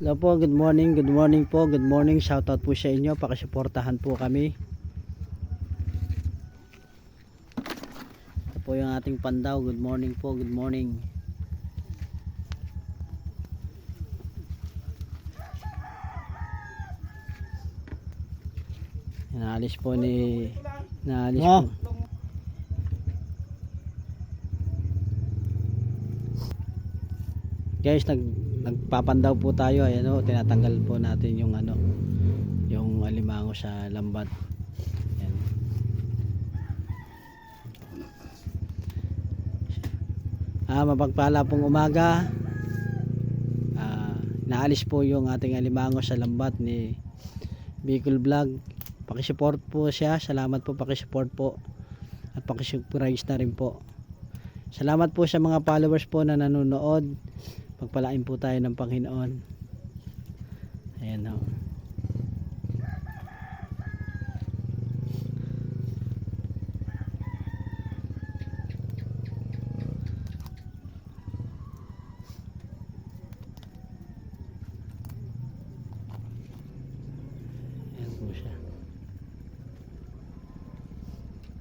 Hello po, good morning po, good morning, shoutout po sa inyo, pakisuportahan po kami. Ito po yung ating pandaw, good morning po, good morning. Naalis po po. Guys, nagpapandaw po tayo. Ayan o, tinatanggal po natin yung yung alimango sa lambat. Ayan. Mapagpala pong umaga. Naalis po yung ating alimango sa lambat ni Bicol Vlog. Pakisupport po siya. Salamat po, pakisupport po. At pakisubscribe na rin po. Salamat po sa mga followers po na nanonood. Pagpalain po tayo ng Panginoon. Ayan o. Ayan po siya.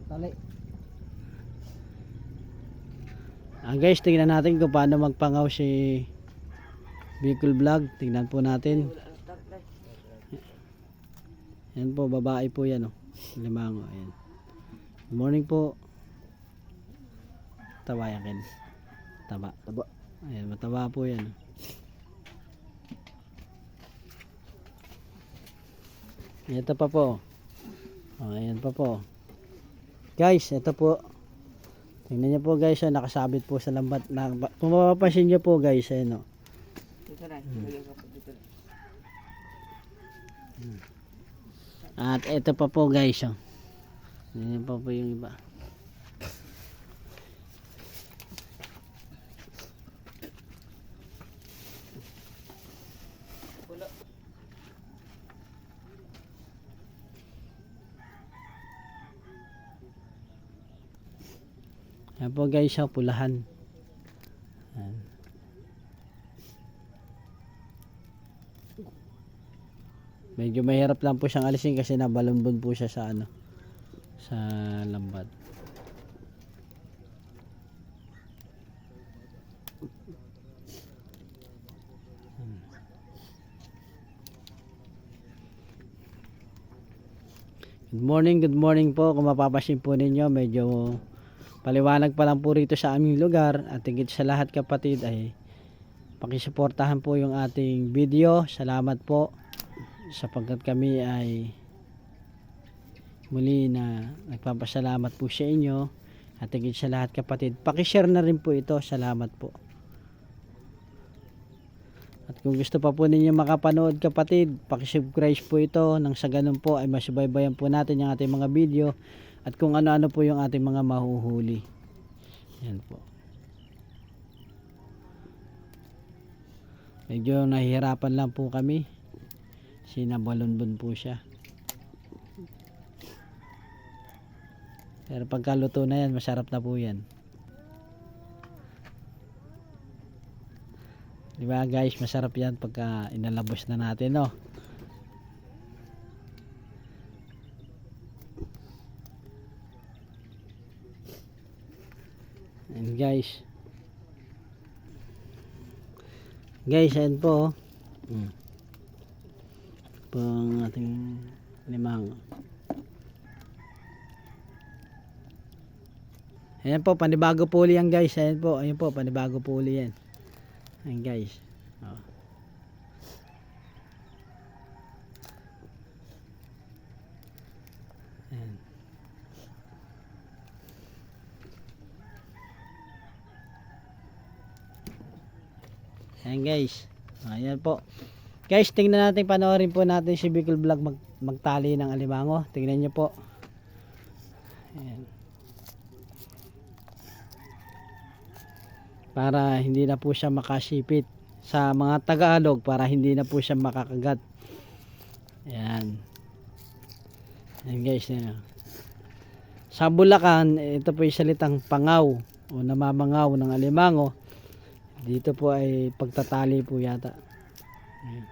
Tali. Guys, tingnan natin kung paano magpangaw si Bicol Vlog. Tingnan po natin. Yan po, babae po yan o. Limango. Ayan. Good morning po. Taba yan kin. Taba. Ayan, mataba po yan. Ito pa po. Ayan pa po. Guys, ito po. Tingnan niyo po guys, nakasabit po sa lambat. Kung mapapansin niyo po guys, ayan o. At ito pa po guys, oh. Ayan pa po yung iba. Ayan po guys, oh, pulahan. Ayan. Medyo mahirap lang po siyang alisin kasi nabalunbon po siya sa sa lambat. Good morning po. Kung mapapansin po ninyo, medyo paliwanag pa lang po rito sa aming lugar. At higit sa lahat kapatid ay pakisuportahan po yung ating video. Salamat po sapagkat kami ay muli na nagpapasalamat po sa inyo. At higit sa lahat kapatid, pakishare na rin po ito. Salamat po. At kung gusto pa po ninyo makapanood kapatid, pakisubscribe po ito nang sa ganun po ay masubaybayan po natin yung ating mga video at kung ano-ano po yung ating mga mahuhuli. Yan po. Medyo nahihirapan lang po kami. Sinabalunbon po siya. Pero pagkaluto na yan, masarap na po yan. Diba guys, masarap yan pagka inalabos na natin, no? And guys, ayan po, po ang ating limango. Ayan po, panibago puli yan guys. Ayan po, panibago puli yan. Ayan guys. Oh. Ayan. Ayan guys. Ayan po. Guys, tingnan natin, panoorin po natin si Bicol Vlog magtali ng alimango. Tingnan nyo po. Ayan. Para hindi na po siya makasipit. Sa mga Tagalog, para hindi na po siya makakagat. Ayan. Ayan guys. Ayan. Sa Bulacan, ito po yung salitang pangaw o namamangaw ng alimango. Dito po ay pagtatali po yata. Ayan.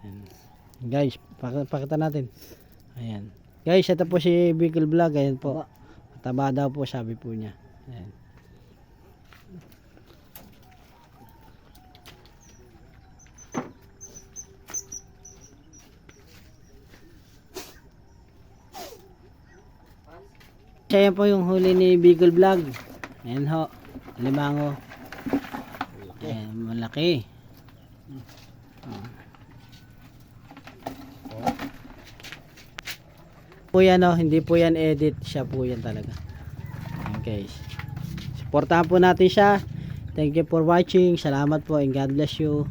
Ayan. Guys, pakita natin. Ayan. Guys, ito po si Bicol Vlog. Ayan po. Mataba daw po, sabi po niya. Ayan. Ayan po yung huli ni Bicol Vlog. Ayan ho. Limango. Ayan, malaki. Po yan oh, hindi po yan edit, siya po yan talaga. Ayan guys. Supportahan po natin siya. Thank you for watching. Salamat po and God bless you.